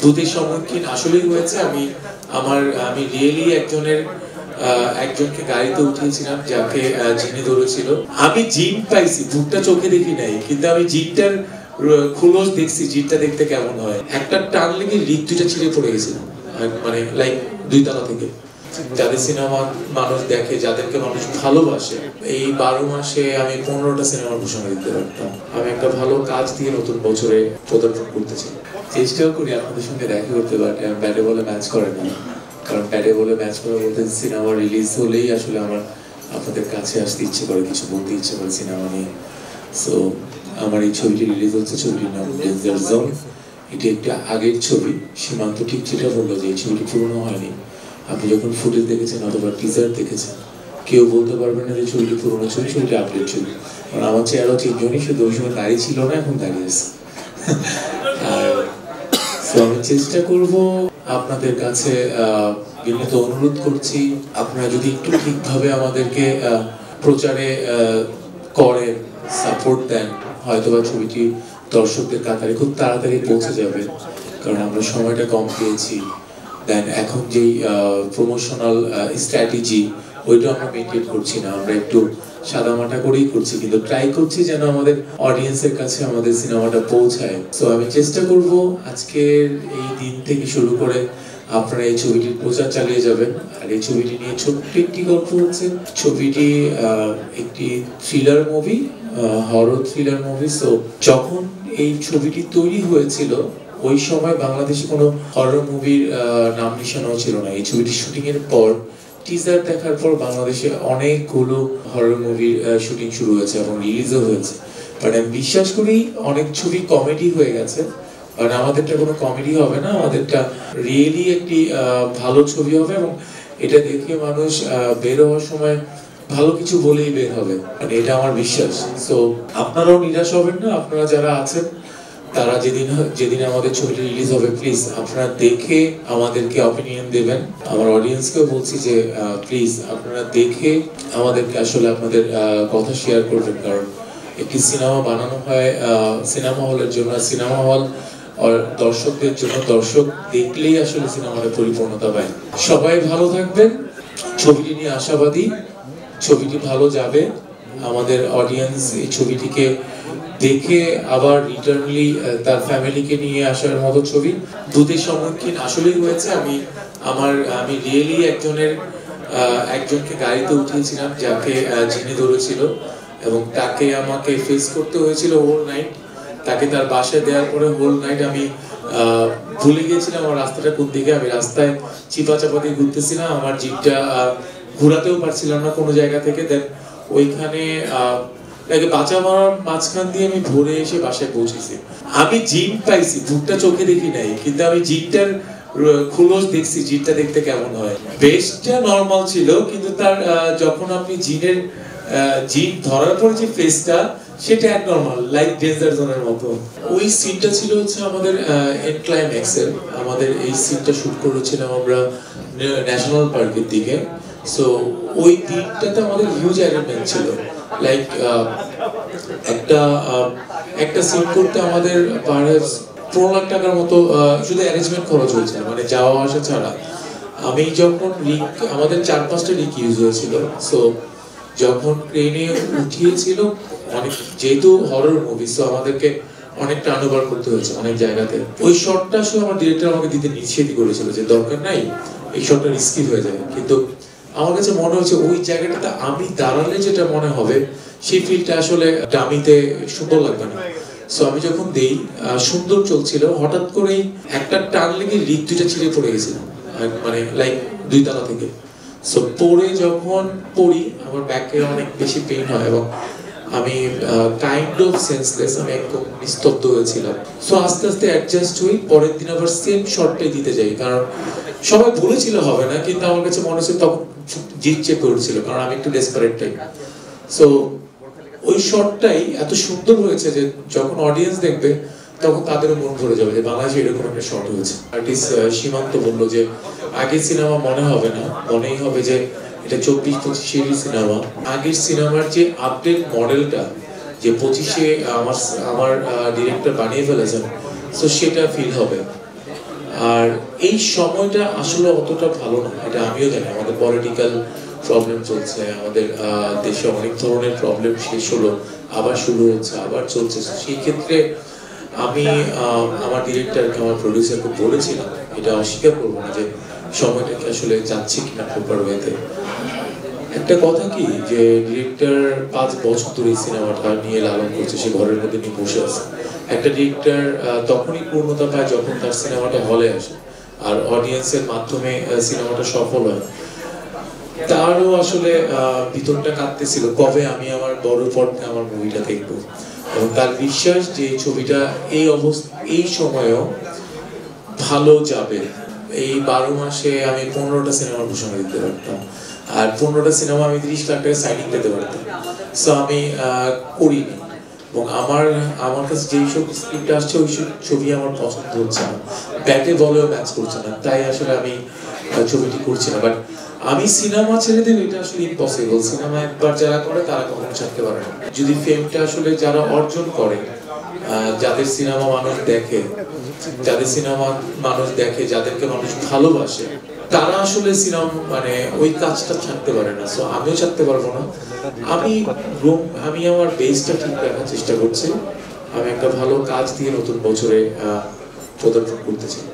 দুটির সম্মুখীন আসলেই হয়েছে। আমি রিয়েলি একজনকে গাড়িতে উঠিয়েছিলাম যাকে জিনে ধরেছিল। আমি জিন পাইছি, ভূতটা চোখে দেখি নাই, কিন্তু আমি জিনটার খোলস দেখছি, জিনটা দেখতে কেমন হয়। একটা টান লেগে লিক দুইটা ছিঁড়ে পড়ে গেছিল, মানে লাইক 2 তলা থেকে। যাদের সিনেমা মানুষ দেখে, যাদেরকে মানুষ ভালোবাসে, এই 12 মাসে আমি 15টা সিনেমার ঘোষণা দিতে পারতাম। আমি একটা ভালো কাজ দিয়ে নতুন বছরে পদার্পণ করতেছি। চেষ্টাও করি আপনাদের সঙ্গে দেখা করতে, পারতে আমি ব্যাটে বলে ম্যাচ করে না, কারণ ব্যাটে বলে ম্যাচ করা বলতে সিনেমা রিলিজ হলেই আসলে আমার আপনাদের কাছে আসতে ইচ্ছে করে, কিছু বলতে ইচ্ছে করে সিনেমা নিয়ে। সো আমার এই ছবিটি রিলিজ হচ্ছে, ছবিটির নাম ডেঞ্জার জোন। এটি একটা আগের ছবি। সীমান্ত ঠিক যেটা বললো যে এই ছবিটি পুরনো হয়নি। আপনি যখন ফুটেজ দেখেছেন অথবা টিজার দেখেছেন, কেউ বলতে পারবেন না যে ছবিটি পুরনো ছবি, ছবিটি আপডেট ছবি। কারণ আমার চেহারা তিনজনই, শুধু ওই সময় দাঁড়িয়ে ছিল না, এখন দাঁড়িয়ে আছে। আর আমি চেষ্টা করব আপনাদের কাছে, বিনীত অনুরোধ করছি, আপনারা যদি একটু ঠিকভাবে আমাদেরকে প্রচারে করেন, সাপোর্ট দেন, হয়তোবা ছবিটি দর্শকদের কাতারে খুব তাড়াতাড়ি পৌঁছে যাবে। কারণ আমরা সময়টা কম পেয়েছি। দেন এখন যেই প্রমোশনাল স্ট্র্যাটেজি, ওইটা আমরা মেনটেন করছি না, আমরা একটু সাদামাটা করেই করছি, কিন্তু ট্রাই করছি যেন আমাদের অডিয়েন্সের কাছে আমাদের সিনেমাটা পৌঁছায়। সো আমি চেষ্টা করব আজকের এই দিন থেকে শুরু করে আপনারা এই ছবিটির প্রচার চালিয়ে যাবেন। আর এই ছবিটি নিয়ে ছোট্ট একটি গল্প হচ্ছে। ছবিটি একটি thriller movie, horror thriller movie. So যখন এই ছবিটি তৈরি হয়েছিল, ওই সময় বাংলাদেশে কোনো হরর মুভির নাম নিশানাও ছিল না। এই ছবিটির শুটিং এর পর, টিজার দেখার পর বাংলাদেশে অনেকগুলো হরর মুভির শুটিং শুরু হয়েছে এবং রিলিজও হয়েছে। বাট আমি বিশ্বাস করি অনেক ছবি কমেডি হয়ে গেছে, বাট আমাদেরটা কোনো কমেডি হবে না, আমাদেরটা রিয়েলি একটি ভালো ছবি হবে এবং এটা দেখে মানুষ বের হওয়ার সময় ভালো কিছু বলেই বের হবে, মানে এটা আমার বিশ্বাস। সো আপনারাও নিরাশ হবেন না। আপনারা যারা আছেন, তারা যেদিন আমাদের ছবিটি রিলিজ হবে, প্লিজ আপনারা দেখে আমাদেরকে অপিনিয়ন দেবেন। আমার অডিয়েন্সকেও বলছি যে প্লিজ আপনারা দেখে আমাদেরকে আসলে আপনাদের কথা শেয়ার করবেন। কারণ একটি সিনেমা বানানো হয় সিনেমা হলের জন্য, সিনেমা হল দর্শকদের জন্য। দর্শক দেখলেই আসলে সিনেমার পরিপূর্ণতা পায়। সবাই ভালো থাকবেন, ছবিটি নিয়ে আশাবাদী, ছবিটি ভালো যাবে। আমাদের অডিয়েন্স এই ছবিটিকে দেখে আবার রিটার্নলি তার ফ্যামিলিকে নিয়ে আসার মতো ছবি। দুটির সম্মুখীন আসলেই হয়েছে। আমি রিয়েলি একজনকে গাড়িতে উঠিয়েছিলাম যাকে জিনে ধরেছিল, এবং তাকে আমাকে ফেস করতে হয়েছিল হোল নাইট। তাকে তার বাসায় দেওয়ার পরে হোল নাইট আমি ভুলে গিয়েছিলাম আমার রাস্তাটা কোন দিকে। আমি রাস্তায় চিপা দিয়ে ঘুরতেছিলাম, আমার জিপটা ঘোরাতেও পারছিলাম না কোনো জায়গা থেকে। দেন ওইখানে তাকে বাঁচা মারার মাঝখান দিয়ে আমি ভোরে এসে বাসায় পৌঁছেছি। আমি জিন পাইছি, ভূতটা চোখে দেখি নাই, কিন্তু আমি জিনটার খোলস দেখছি, জিনটা দেখতে কেমন হয়। বেশটা নরমাল ছিল, কিন্তু তার যখন আপনি জিন ধরার পর যে ফেসটা, সেটা একনর্মাল, লাইক ডেঞ্জার জোনের মতো। ওই সিনটা ছিল হচ্ছে আমাদের এন্ড ক্লাইম্যাক্সের। আমাদের এই সিনটা শুট করেছিলাম আমরা ন্যাশনাল পার্কের দিকে। সো ওই দিনটাতে আমাদের হিউজ অ্যারেঞ্জমেন্ট ছিল। লাইক একটা সিন করতে আমাদের 15 লাখ টাকার মতো শুধু অ্যারেঞ্জমেন্ট খরচ হয়েছিল, মানে যাওয়া আসা ছাড়া। আমি যখন আমাদের 4-5টা রিক ইউজ হয়েছিল। সো যখন ট্রেনে উঠিয়েছিল, যেহেতু হরর মুভি, সো আমাদেরকে অনেক টার্নওভার করতে হয়েছে অনেক জায়গাতে। ওই শটটা আসলে আমার ডিরেক্টর আমাকে দিতে নিষেধই করেছিল যে দরকার নাই, এই শটটা রিস্কি হয়ে যাবে। কিন্তু আমার কাছে মনে হচ্ছে ওই জায়গাটাতে আমি দাঁড়ালে যেটা মনে হবে, সেই ফিলটা আসলে ডামিতে সুন্দর লাগবে না। সো আমি যখন দেই, সুন্দর চলছিল, হঠাৎ করেই একটা টান লেগে লিক দুইটা ছিঁড়ে পড়ে গেছিল, মানে লাইক 2 তলা থেকে। সো পড়ে যখন পড়ি, আমার ব্যাকে অনেক বেশি পেইন হয় এবং আমি কাইন্ড অফ সেন্সলেস, আমি একদম নিস্তব্ধ হয়েছিলাম। সো আস্তে আস্তে অ্যাডজাস্ট হই, পরের দিন আবার সেম শটটাই দিতে যাই। কারণ সবাই বলেছিল হবে না, কিন্তু আমার কাছে মনে হচ্ছে তখন জিত চেপে উঠছিল, কারণ আমি একটু ডেসপারেট টাইপ। সো ওই শটটাই এত সুন্দর হয়েছে যে যখন অডিয়েন্স দেখবে, তখন তাদেরও মন ভরে যাবে যে বাংলাদেশে এরকম একটা শট হয়েছে। আর্টিস্ট সীমান্ত বললো যে আগের সিনেমা মনে হবে না, মনেই হবে যে এটা 24-25 সিনেমা। আগের সিনেমার যে আপডেট মডেলটা, যে 25-এ আমার ডিরেক্টর বানিয়ে ফেলেছেন, সো সেটা ফিল হবে। আর এই সময়টা আসলে অতটা ভালো না, এটা আমিও জানি। আমাদের পলিটিক্যাল প্রবলেম চলছে, আমাদের দেশে অনেক ধরনের প্রবলেম শেষ হলো, আবার শুরু হচ্ছে, আবার চলছে। সেই ক্ষেত্রে আমি আমার ডিরেক্টরকে, আমার প্রডিউসারকে বলেছিলাম, এটা অস্বীকার করবো না যে সময়টাকে আসলে যাচ্ছে কিনা প্রপার ওয়েতে। একটা কথা কি যে ডিরেক্টর 5 বছর ধরে সিনেমাটা নিয়ে লালন করছে, সে ঘরের মধ্যে নিয়ে বসে আছে। একটা ডিরেক্টর তখনই পূর্ণতা পায় যখন তার সিনেমাটা হলে আসে আর অডিয়েন্সের মাধ্যমে সিনেমাটা সফল হয়। তারও আসলে ভিতরটা কাঁদতেছিল, কবে আমি আমার বড় পর্দায় আমার মুভিটা দেখবো। এবং তার বিশ্বাস যে এই ছবিটা এই সময়েও ভালো যাবে। এই 12 মাসে আমি 15টা সিনেমার ঘোষণা দিতে পারতাম, আর 15টা সিনেমা আমি 30 লাখ টাকা সাইনিং পেতে পারতাম। সো আমি করিনি। এবং আমার কাছে যেই সব স্ক্রিপ্ট আসছে ওই সব ছবি আমার পছন্দ হচ্ছে না, ব্যাটে বলেও ম্যাচ করছে না, তাই আসলে আমি ছবিটি করছি না। বাট আমি সিনেমা ছেড়ে দেব এটা আসলে ইম্পসিবল। সিনেমা একবার যারা করে তারা কখনো ছাড়তে পারে না। যদি ফেমটা আসলে যারা অর্জন করে, যাদের সিনেমা মানুষ দেখে, যাদেরকে মানুষ ভালোবাসে, তারা আসলে সিনেমা মানে ওই কাজটা ছাড়তে পারে না। সো আমিও ছাড়তে পারবো না। আমি আমার বেসটা ঠিক রাখার চেষ্টা করছি। আমি একটা ভালো কাজ দিয়ে নতুন বছরে পদার্পণ করতে চাই।